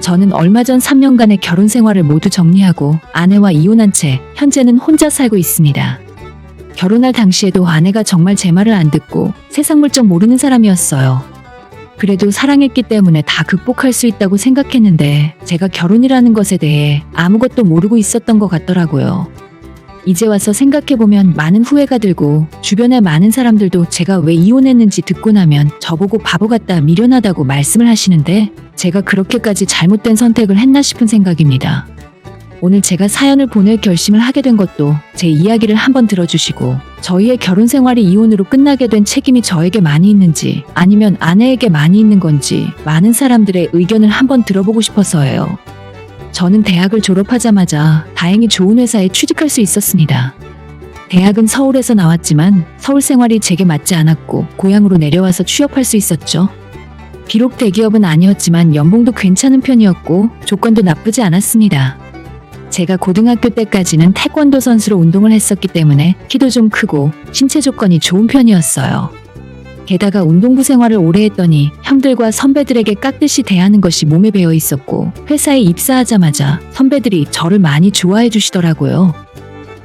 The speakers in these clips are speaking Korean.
저는 얼마 전 3년간의 결혼 생활을 모두 정리하고 아내와 이혼한 채 현재는 혼자 살고 있습니다. 결혼할 당시에도 아내가 정말 제 말을 안 듣고 세상 물정 모르는 사람이었어요. 그래도 사랑했기 때문에 다 극복할 수 있다고 생각했는데 제가 결혼이라는 것에 대해 아무것도 모르고 있었던 것 같더라고요. 이제 와서 생각해보면 많은 후회가 들고 주변의 많은 사람들도 제가 왜 이혼했는지 듣고 나면 저보고 바보 같다 미련하다고 말씀을 하시는데 제가 그렇게까지 잘못된 선택을 했나 싶은 생각입니다. 오늘 제가 사연을 보낼 결심을 하게 된 것도 제 이야기를 한번 들어주시고 저희의 결혼 생활이 이혼으로 끝나게 된 책임이 저에게 많이 있는지 아니면 아내에게 많이 있는 건지 많은 사람들의 의견을 한번 들어보고 싶어서예요. 저는 대학을 졸업하자마자 다행히 좋은 회사에 취직할 수 있었습니다. 대학은 서울에서 나왔지만 서울 생활이 제게 맞지 않았고 고향으로 내려와서 취업할 수 있었죠. 비록 대기업은 아니었지만 연봉도 괜찮은 편이었고 조건도 나쁘지 않았습니다. 제가 고등학교 때까지는 태권도 선수로 운동을 했었기 때문에 키도 좀 크고 신체 조건이 좋은 편이었어요. 게다가 운동부 생활을 오래 했더니 형들과 선배들에게 깍듯이 대하는 것이 몸에 배어 있었고 회사에 입사하자마자 선배들이 저를 많이 좋아해 주시더라고요.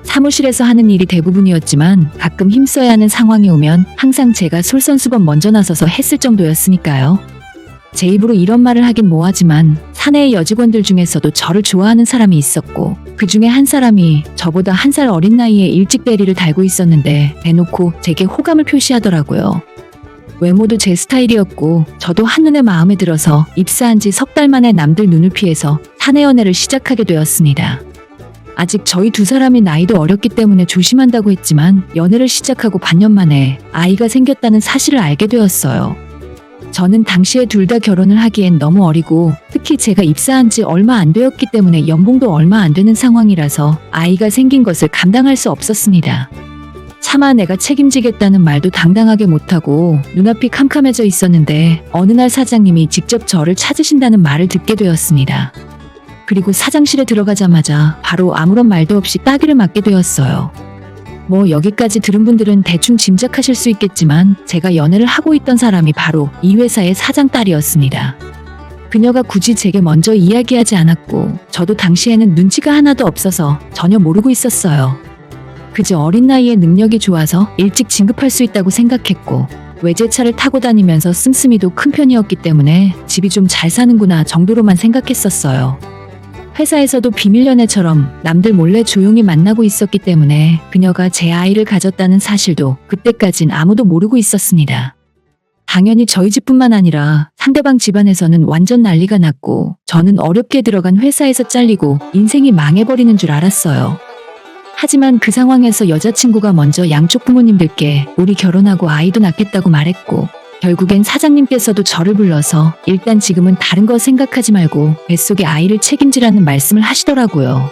사무실에서 하는 일이 대부분이었지만 가끔 힘써야 하는 상황이 오면 항상 제가 솔선수범 먼저 나서서 했을 정도였으니까요. 제 입으로 이런 말을 하긴 뭐하지만 사내의 여직원들 중에서도 저를 좋아하는 사람이 있었고 그 중에 한 사람이 저보다 1살 어린 나이에 일찍 대리를 달고 있었는데 대놓고 제게 호감을 표시하더라고요. 외모도 제 스타일이었고 저도 한눈에 마음에 들어서 입사한 지 3달 만에 남들 눈을 피해서 사내 연애를 시작하게 되었습니다. 아직 저희 두 사람이 나이도 어렸기 때문에 조심한다고 했지만 연애를 시작하고 반년 만에 아이가 생겼다는 사실을 알게 되었어요. 저는 당시에 둘 다 결혼을 하기엔 너무 어리고 특히 제가 입사한 지 얼마 안 되었기 때문에 연봉도 얼마 안 되는 상황이라서 아이가 생긴 것을 감당할 수 없었습니다. 차마 내가 책임지겠다는 말도 당당하게 못하고 눈앞이 캄캄해져 있었는데 어느 날 사장님이 직접 저를 찾으신다는 말을 듣게 되었습니다. 그리고 사장실에 들어가자마자 바로 아무런 말도 없이 따귀를 맞게 되었어요. 뭐 여기까지 들은 분들은 대충 짐작하실 수 있겠지만 제가 연애를 하고 있던 사람이 바로 이 회사의 사장 딸이었습니다. 그녀가 굳이 제게 먼저 이야기하지 않았고 저도 당시에는 눈치가 하나도 없어서 전혀 모르고 있었어요. 그저 어린 나이에 능력이 좋아서 일찍 진급할 수 있다고 생각했고 외제차를 타고 다니면서 씀씀이도 큰 편이었기 때문에 집이 좀 잘 사는구나 정도로만 생각했었어요. 회사에서도 비밀 연애처럼 남들 몰래 조용히 만나고 있었기 때문에 그녀가 제 아이를 가졌다는 사실도 그때까진 아무도 모르고 있었습니다. 당연히 저희 집뿐만 아니라 상대방 집안에서는 완전 난리가 났고 저는 어렵게 들어간 회사에서 잘리고 인생이 망해버리는 줄 알았어요. 하지만 그 상황에서 여자친구가 먼저 양쪽 부모님들께 우리 결혼하고 아이도 낳겠다고 말했고 결국엔 사장님께서도 저를 불러서 일단 지금은 다른 거 생각하지 말고 뱃속의 아이를 책임지라는 말씀을 하시더라고요.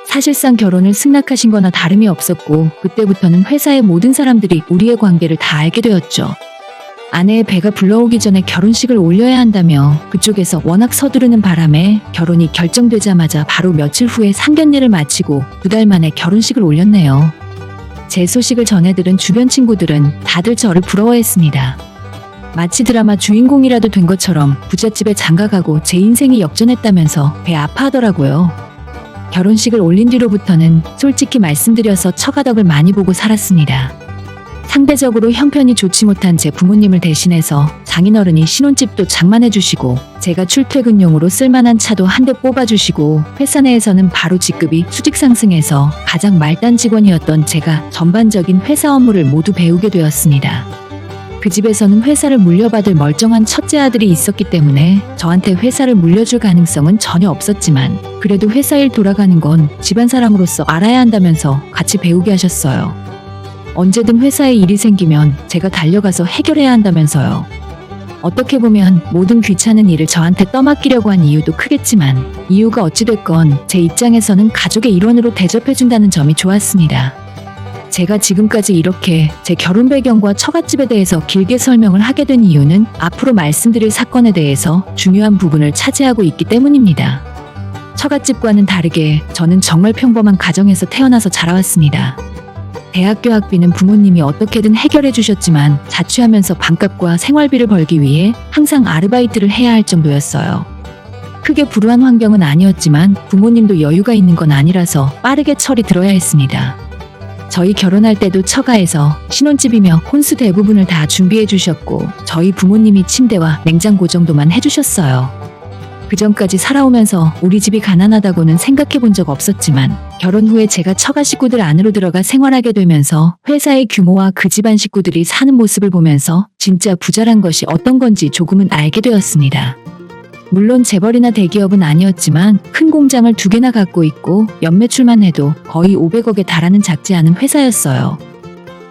사실상 결혼을 승낙하신 거나 다름이 없었고 그때부터는 회사의 모든 사람들이 우리의 관계를 다 알게 되었죠. 아내의 배가 불러오기 전에 결혼식을 올려야 한다며 그쪽에서 워낙 서두르는 바람에 결혼이 결정되자마자 바로 며칠 후에 상견례를 마치고 2달 만에 결혼식을 올렸네요. 제 소식을 전해들은 주변 친구들은 다들 저를 부러워했습니다. 마치 드라마 주인공이라도 된 것처럼 부잣집에 장가가고 제 인생이 역전했다면서 배 아파하더라고요. 결혼식을 올린 뒤로부터는 솔직히 말씀드려서 처가덕을 많이 보고 살았습니다. 상대적으로 형편이 좋지 못한 제 부모님을 대신해서 장인어른이 신혼집도 장만해주시고 제가 출퇴근용으로 쓸만한 차도 한 대 뽑아주시고 회사 내에서는 바로 직급이 수직 상승해서 가장 말단 직원이었던 제가 전반적인 회사 업무를 모두 배우게 되었습니다. 그 집에서는 회사를 물려받을 멀쩡한 첫째 아들이 있었기 때문에 저한테 회사를 물려줄 가능성은 전혀 없었지만 그래도 회사 일 돌아가는 건 집안 사람으로서 알아야 한다면서 같이 배우게 하셨어요. 언제든 회사에 일이 생기면 제가 달려가서 해결해야 한다면서요. 어떻게 보면 모든 귀찮은 일을 저한테 떠맡기려고 한 이유도 크겠지만 이유가 어찌됐건 제 입장에서는 가족의 일원으로 대접해준다는 점이 좋았습니다. 제가 지금까지 이렇게 제 결혼 배경과 처갓집에 대해서 길게 설명을 하게 된 이유는 앞으로 말씀드릴 사건에 대해서 중요한 부분을 차지하고 있기 때문입니다. 처갓집과는 다르게 저는 정말 평범한 가정에서 태어나서 자라왔습니다. 대학교 학비는 부모님이 어떻게든 해결해 주셨지만 자취하면서 반값과 생활비를 벌기 위해 항상 아르바이트를 해야 할 정도였어요. 크게 불우한 환경은 아니었지만 부모님도 여유가 있는 건 아니라서 빠르게 철이 들어야 했습니다. 저희 결혼할 때도 처가에서 신혼집이며 혼수 대부분을 다 준비해 주셨고 저희 부모님이 침대와 냉장고 정도만 해주셨어요. 그 전까지 살아오면서 우리 집이 가난하다고는 생각해 본 적 없었지만 결혼 후에 제가 처가 식구들 안으로 들어가 생활하게 되면서 회사의 규모와 그 집안 식구들이 사는 모습을 보면서 진짜 부자란 것이 어떤 건지 조금은 알게 되었습니다. 물론 재벌이나 대기업은 아니었지만 큰 공장을 2개나 갖고 있고 연매출만 해도 거의 500억에 달하는 작지 않은 회사였어요.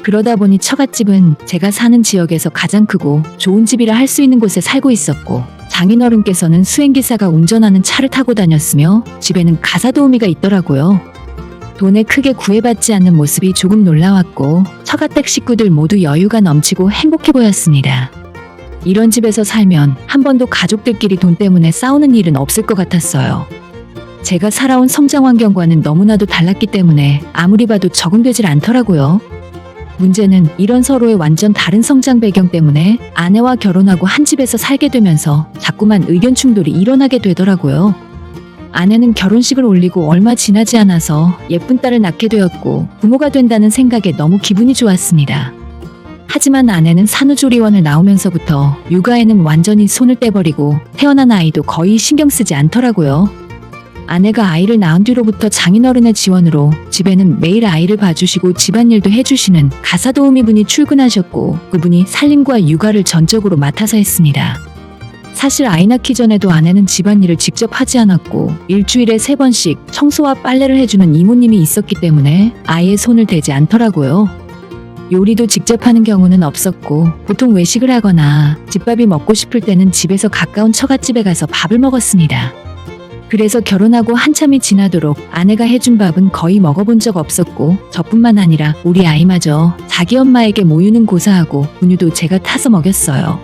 그러다 보니 처갓집은 제가 사는 지역에서 가장 크고 좋은 집이라 할 수 있는 곳에 살고 있었고 장인어른께서는 수행기사가 운전하는 차를 타고 다녔으며 집에는 가사도우미가 있더라고요. 돈에 크게 구애받지 않는 모습이 조금 놀라웠고 처가댁 식구들 모두 여유가 넘치고 행복해 보였습니다. 이런 집에서 살면 한 번도 가족들끼리 돈 때문에 싸우는 일은 없을 것 같았어요. 제가 살아온 성장 환경과는 너무나도 달랐기 때문에 아무리 봐도 적응되질 않더라고요. 문제는 이런 서로의 완전 다른 성장 배경 때문에 아내와 결혼하고 한 집에서 살게 되면서 자꾸만 의견 충돌이 일어나게 되더라고요. 아내는 결혼식을 올리고 얼마 지나지 않아서 예쁜 딸을 낳게 되었고 부모가 된다는 생각에 너무 기분이 좋았습니다. 하지만 아내는 산후조리원을 나오면서부터 육아에는 완전히 손을 떼버리고 태어난 아이도 거의 신경 쓰지 않더라고요. 아내가 아이를 낳은 뒤로부터 장인어른의 지원으로 집에는 매일 아이를 봐주시고 집안일도 해주시는 가사도우미 분이 출근하셨고 그분이 살림과 육아를 전적으로 맡아서 했습니다. 사실 아이 낳기 전에도 아내는 집안일을 직접 하지 않았고 일주일에 3번씩 청소와 빨래를 해주는 이모님이 있었기 때문에 아이의 손을 대지 않더라고요. 요리도 직접 하는 경우는 없었고 보통 외식을 하거나 집밥이 먹고 싶을 때는 집에서 가까운 처갓집에 가서 밥을 먹었습니다. 그래서 결혼하고 한참이 지나도록 아내가 해준 밥은 거의 먹어본 적 없었고 저뿐만 아니라 우리 아이마저 자기 엄마에게 모유는 고사하고 분유도 제가 타서 먹였어요.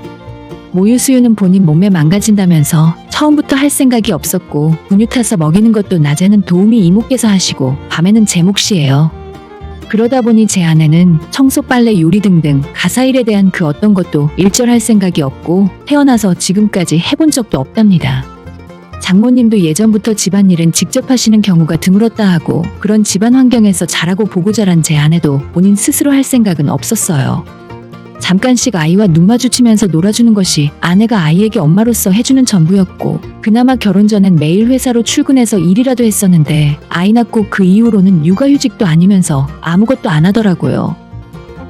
모유 수유는 본인 몸매 망가진다면서 처음부터 할 생각이 없었고 분유 타서 먹이는 것도 낮에는 도우미 이모께서 하시고 밤에는 제 몫이에요. 그러다 보니 제 아내는 청소, 빨래, 요리 등등 가사일에 대한 그 어떤 것도 일절할 생각이 없고 태어나서 지금까지 해본 적도 없답니다. 장모님도 예전부터 집안일은 직접 하시는 경우가 드물었다 하고 그런 집안 환경에서 자라고 보고 자란 제 아내도 본인 스스로 할 생각은 없었어요. 잠깐씩 아이와 눈 마주치면서 놀아주는 것이 아내가 아이에게 엄마로서 해주는 전부였고 그나마 결혼 전엔 매일 회사로 출근해서 일이라도 했었는데 아이 낳고 그 이후로는 육아휴직도 아니면서 아무것도 안 하더라고요.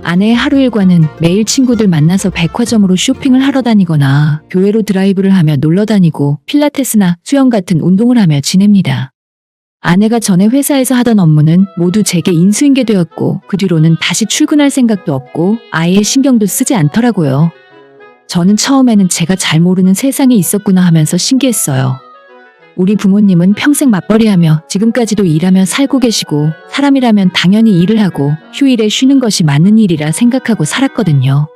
아내의 하루 일과는 매일 친구들 만나서 백화점으로 쇼핑을 하러 다니거나 교회로 드라이브를 하며 놀러 다니고 필라테스나 수영 같은 운동을 하며 지냅니다. 아내가 전에 회사에서 하던 업무는 모두 제게 인수인계 되었고 그 뒤로는 다시 출근할 생각도 없고 아이의 신경도 쓰지 않더라고요. 저는 처음에는 제가 잘 모르는 세상이 있었구나 하면서 신기했어요. 우리 부모님은 평생 맞벌이하며 지금까지도 일하며 살고 계시고 사람이라면 당연히 일을 하고 휴일에 쉬는 것이 맞는 일이라 생각하고 살았거든요.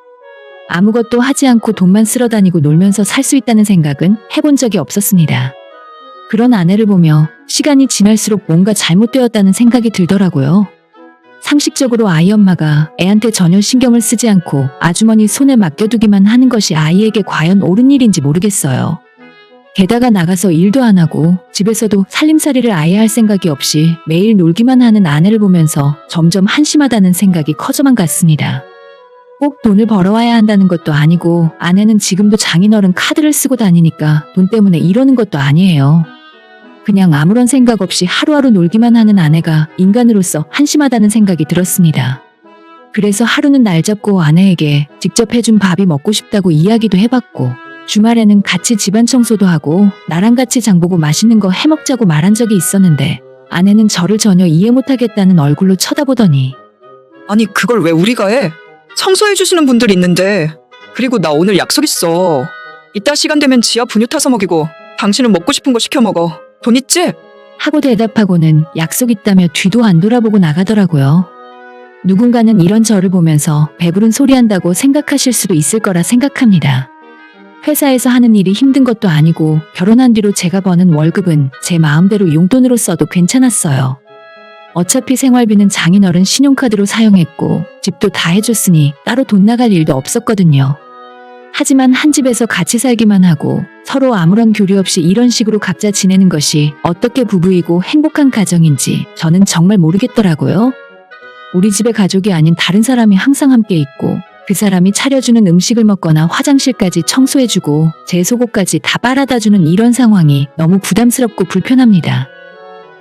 아무것도 하지 않고 돈만 쓸어 다니고 놀면서 살 수 있다는 생각은 해본 적이 없었습니다. 그런 아내를 보며 시간이 지날수록 뭔가 잘못되었다는 생각이 들더라고요. 상식적으로 아이 엄마가 애한테 전혀 신경을 쓰지 않고 아주머니 손에 맡겨두기만 하는 것이 아이에게 과연 옳은 일인지 모르겠어요. 게다가 나가서 일도 안 하고 집에서도 살림살이를 아예 할 생각이 없이 매일 놀기만 하는 아내를 보면서 점점 한심하다는 생각이 커져만 갔습니다. 꼭 돈을 벌어와야 한다는 것도 아니고 아내는 지금도 장인어른 카드를 쓰고 다니니까 돈 때문에 이러는 것도 아니에요. 그냥 아무런 생각 없이 하루하루 놀기만 하는 아내가 인간으로서 한심하다는 생각이 들었습니다. 그래서 하루는 날 잡고 아내에게 직접 해준 밥이 먹고 싶다고 이야기도 해봤고 주말에는 같이 집안 청소도 하고 나랑 같이 장보고 맛있는 거 해먹자고 말한 적이 있었는데 아내는 저를 전혀 이해 못하겠다는 얼굴로 쳐다보더니 아니 그걸 왜 우리가 해? 청소해주시는 분들 있는데. 그리고 나 오늘 약속 있어. 이따 시간 되면 지아 분유 타서 먹이고 당신은 먹고 싶은 거 시켜 먹어. 돈 있지? 하고 대답하고는 약속 있다며 뒤도 안 돌아보고 나가더라고요. 누군가는 이런 저를 보면서 배부른 소리 한다고 생각하실 수도 있을 거라 생각합니다. 회사에서 하는 일이 힘든 것도 아니고 결혼한 뒤로 제가 버는 월급은 제 마음대로 용돈으로 써도 괜찮았어요. 어차피 생활비는 장인어른 신용카드로 사용했고 집도 다 해줬으니 따로 돈 나갈 일도 없었거든요. 하지만 한 집에서 같이 살기만 하고 서로 아무런 교류 없이 이런 식으로 각자 지내는 것이 어떻게 부부이고 행복한 가정인지 저는 정말 모르겠더라고요. 우리 집의 가족이 아닌 다른 사람이 항상 함께 있고 그 사람이 차려주는 음식을 먹거나 화장실까지 청소해주고 제 속옷까지 다 빨아다주는 이런 상황이 너무 부담스럽고 불편합니다.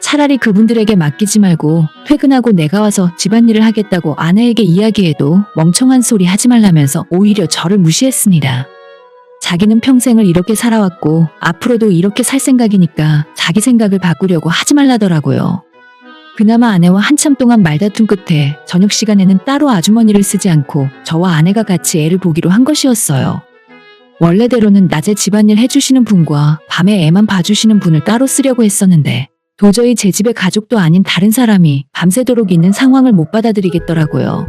차라리 그분들에게 맡기지 말고 퇴근하고 내가 와서 집안일을 하겠다고 아내에게 이야기해도 멍청한 소리 하지 말라면서 오히려 저를 무시했습니다. 자기는 평생을 이렇게 살아왔고 앞으로도 이렇게 살 생각이니까 자기 생각을 바꾸려고 하지 말라더라고요. 그나마 아내와 한참 동안 말다툼 끝에 저녁 시간에는 따로 아주머니를 쓰지 않고 저와 아내가 같이 애를 보기로 한 것이었어요. 원래대로는 낮에 집안일 해주시는 분과 밤에 애만 봐주시는 분을 따로 쓰려고 했었는데 도저히 제 집의 가족도 아닌 다른 사람이 밤새도록 있는 상황을 못 받아들이겠더라고요.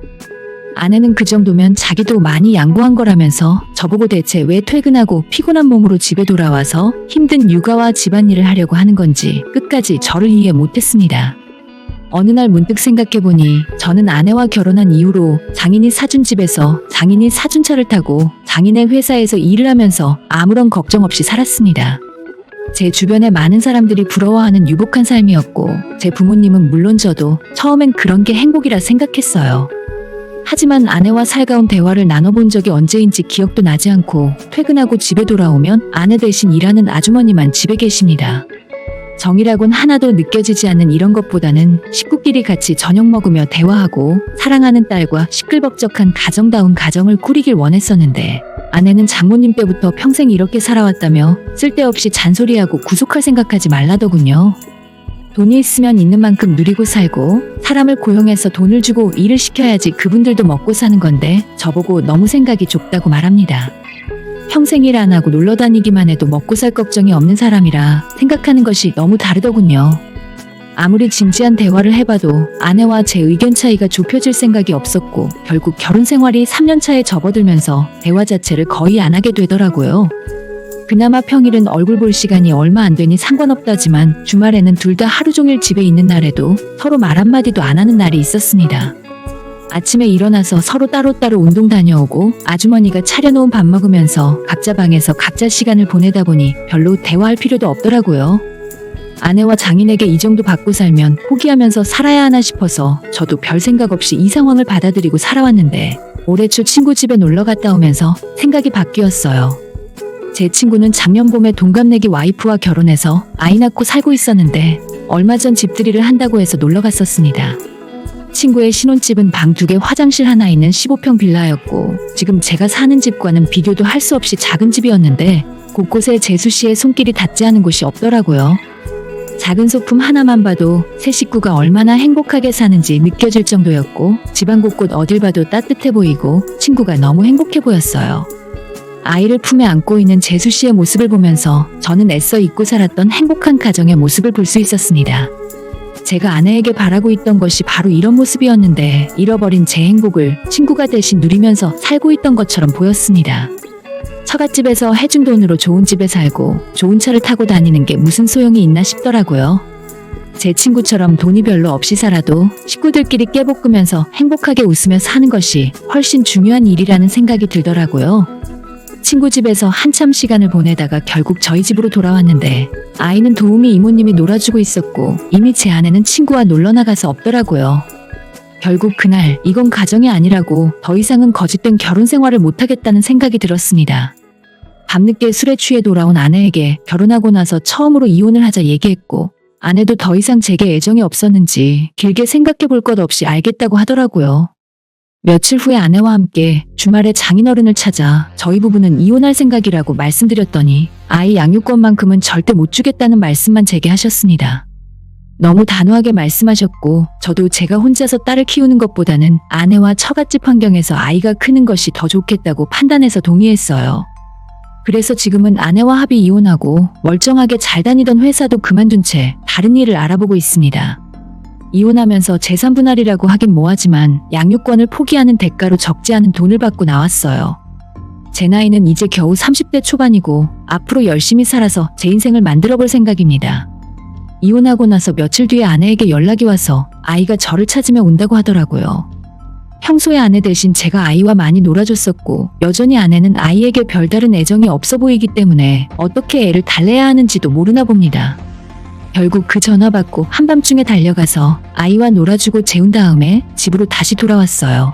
아내는 그 정도면 자기도 많이 양보한 거라면서 저보고 대체 왜 퇴근하고 피곤한 몸으로 집에 돌아와서 힘든 육아와 집안일을 하려고 하는 건지 끝까지 저를 이해 못했습니다. 어느 날 문득 생각해보니 저는 아내와 결혼한 이후로 장인이 사준 집에서 장인이 사준 차를 타고 장인의 회사에서 일을 하면서 아무런 걱정 없이 살았습니다. 제 주변에 많은 사람들이 부러워하는 유복한 삶이었고 제 부모님은 물론 저도 처음엔 그런 게 행복이라 생각했어요. 하지만 아내와 살가운 대화를 나눠본 적이 언제인지 기억도 나지 않고 퇴근하고 집에 돌아오면 아내 대신 일하는 아주머니만 집에 계십니다. 정이라곤 하나도 느껴지지 않는 이런 것보다는 식구끼리 같이 저녁 먹으며 대화하고 사랑하는 딸과 시끌벅적한 가정다운 가정을 꾸리길 원했었는데 아내는 장모님 때부터 평생 이렇게 살아왔다며 쓸데없이 잔소리하고 구속할 생각하지 말라더군요. 돈이 있으면 있는 만큼 누리고 살고 사람을 고용해서 돈을 주고 일을 시켜야지 그분들도 먹고 사는 건데 저보고 너무 생각이 좁다고 말합니다. 평생 일 안 하고 놀러 다니기만 해도 먹고 살 걱정이 없는 사람이라 생각하는 것이 너무 다르더군요. 아무리 진지한 대화를 해봐도 아내와 제 의견 차이가 좁혀질 생각이 없었고 결국 결혼 생활이 3년 차에 접어들면서 대화 자체를 거의 안 하게 되더라고요. 그나마 평일은 얼굴 볼 시간이 얼마 안 되니 상관없다지만 주말에는 둘 다 하루 종일 집에 있는 날에도 서로 말 한마디도 안 하는 날이 있었습니다. 아침에 일어나서 서로 따로따로 운동 다녀오고 아주머니가 차려놓은 밥 먹으면서 각자 방에서 각자 시간을 보내다 보니 별로 대화할 필요도 없더라고요. 아내와 장인에게 이 정도 받고 살면 포기하면서 살아야 하나 싶어서 저도 별 생각 없이 이 상황을 받아들이고 살아왔는데 올해 초 친구 집에 놀러 갔다 오면서 생각이 바뀌었어요. 제 친구는 작년 봄에 동갑내기 와이프와 결혼해서 아이 낳고 살고 있었는데 얼마 전 집들이를 한다고 해서 놀러 갔었습니다. 친구의 신혼집은 방 2개 화장실 하나 있는 15평 빌라였고 지금 제가 사는 집과는 비교도 할 수 없이 작은 집이었는데 곳곳에 재수 씨의 손길이 닿지 않은 곳이 없더라고요. 작은 소품 하나만 봐도 세 식구가 얼마나 행복하게 사는지 느껴질 정도였고 집안 곳곳 어딜 봐도 따뜻해 보이고 친구가 너무 행복해 보였어요. 아이를 품에 안고 있는 재수 씨의 모습을 보면서 저는 애써 잊고 살았던 행복한 가정의 모습을 볼 수 있었습니다. 제가 아내에게 바라고 있던 것이 바로 이런 모습이었는데 잃어버린 제 행복을 친구가 대신 누리면서 살고 있던 것처럼 보였습니다. 처갓집에서 해준 돈으로 좋은 집에 살고 좋은 차를 타고 다니는 게 무슨 소용이 있나 싶더라고요. 제 친구처럼 돈이 별로 없이 살아도 식구들끼리 깨볶으면서 행복하게 웃으며 사는 것이 훨씬 중요한 일이라는 생각이 들더라고요. 친구 집에서 한참 시간을 보내다가 결국 저희 집으로 돌아왔는데 아이는 도우미 이모님이 놀아주고 있었고 이미 제 아내는 친구와 놀러 나가서 없더라고요. 결국 그날 이건 가정이 아니라고 더 이상은 거짓된 결혼 생활을 못하겠다는 생각이 들었습니다. 밤늦게 술에 취해 돌아온 아내에게 결혼하고 나서 처음으로 이혼을 하자 얘기했고 아내도 더 이상 제게 애정이 없었는지 길게 생각해 볼 것 없이 알겠다고 하더라고요. 며칠 후에 아내와 함께 주말에 장인어른을 찾아 저희 부부는 이혼할 생각이라고 말씀드렸더니 아이 양육권만큼은 절대 못 주겠다는 말씀만 제게 하셨습니다. 너무 단호하게 말씀하셨고 저도 제가 혼자서 딸을 키우는 것보다는 아내와 처갓집 환경에서 아이가 크는 것이 더 좋겠다고 판단해서 동의했어요. 그래서 지금은 아내와 합의 이혼하고 멀쩡하게 잘 다니던 회사도 그만둔 채 다른 일을 알아보고 있습니다. 이혼하면서 재산 분할이라고 하긴 뭐하지만 양육권을 포기하는 대가로 적지 않은 돈을 받고 나왔어요. 제 나이는 이제 겨우 30대 초반이고 앞으로 열심히 살아서 제 인생을 만들어 볼 생각입니다. 이혼하고 나서 며칠 뒤에 아내에게 연락이 와서 아이가 저를 찾으며 온다고 하더라고요. 평소에 아내 대신 제가 아이와 많이 놀아줬었고 여전히 아내는 아이에게 별다른 애정이 없어 보이기 때문에 어떻게 애를 달래야 하는지도 모르나 봅니다. 결국 그 전화 받고 한밤중에 달려가서 아이와 놀아주고 재운 다음에 집으로 다시 돌아왔어요.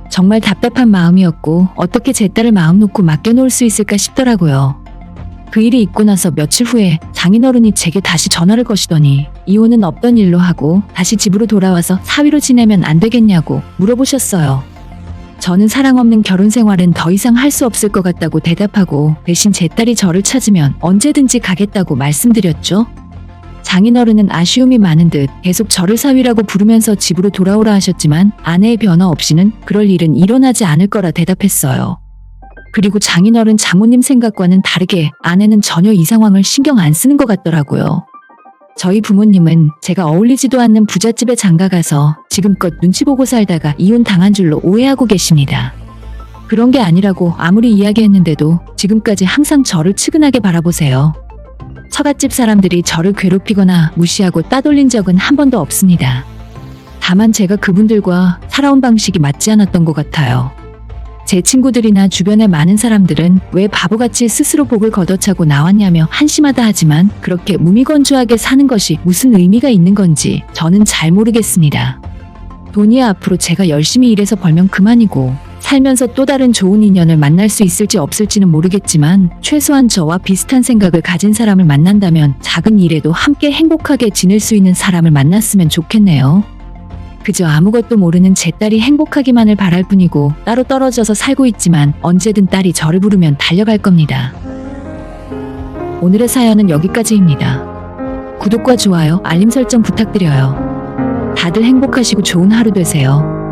정말 답답한 마음이었고 어떻게 제 딸을 마음 놓고 맡겨놓을 수 있을까 싶더라고요. 그 일이 있고 나서 며칠 후에 장인어른이 제게 다시 전화를 거시더니 이혼은 없던 일로 하고 다시 집으로 돌아와서 사위로 지내면 안 되겠냐고 물어보셨어요. 저는 사랑 없는 결혼 생활은 더 이상 할 수 없을 것 같다고 대답하고 대신 제 딸이 저를 찾으면 언제든지 가겠다고 말씀드렸죠. 장인어른은 아쉬움이 많은 듯 계속 저를 사위라고 부르면서 집으로 돌아오라 하셨지만 아내의 변화 없이는 그럴 일은 일어나지 않을 거라 대답했어요. 그리고 장인어른 장모님 생각과는 다르게 아내는 전혀 이 상황을 신경 안 쓰는 것 같더라고요. 저희 부모님은 제가 어울리지도 않는 부잣집에 장가가서 지금껏 눈치 보고 살다가 이혼 당한 줄로 오해하고 계십니다. 그런 게 아니라고 아무리 이야기했는데도 지금까지 항상 저를 측은하게 바라보세요. 처갓집 사람들이 저를 괴롭히거나 무시하고 따돌린 적은 한 번도 없습니다. 다만 제가 그분들과 살아온 방식이 맞지 않았던 것 같아요. 제 친구들이나 주변의 많은 사람들은 왜 바보같이 스스로 복을 걷어차고 나왔냐며 한심하다 하지만 그렇게 무미건조하게 사는 것이 무슨 의미가 있는 건지 저는 잘 모르겠습니다. 돈이야 앞으로 제가 열심히 일해서 벌면 그만이고 살면서 또 다른 좋은 인연을 만날 수 있을지 없을지는 모르겠지만 최소한 저와 비슷한 생각을 가진 사람을 만난다면 작은 일에도 함께 행복하게 지낼 수 있는 사람을 만났으면 좋겠네요. 그저 아무것도 모르는 제 딸이 행복하기만을 바랄 뿐이고 따로 떨어져서 살고 있지만 언제든 딸이 저를 부르면 달려갈 겁니다. 오늘의 사연은 여기까지입니다. 구독과 좋아요, 알림 설정 부탁드려요. 다들 행복하시고 좋은 하루 되세요.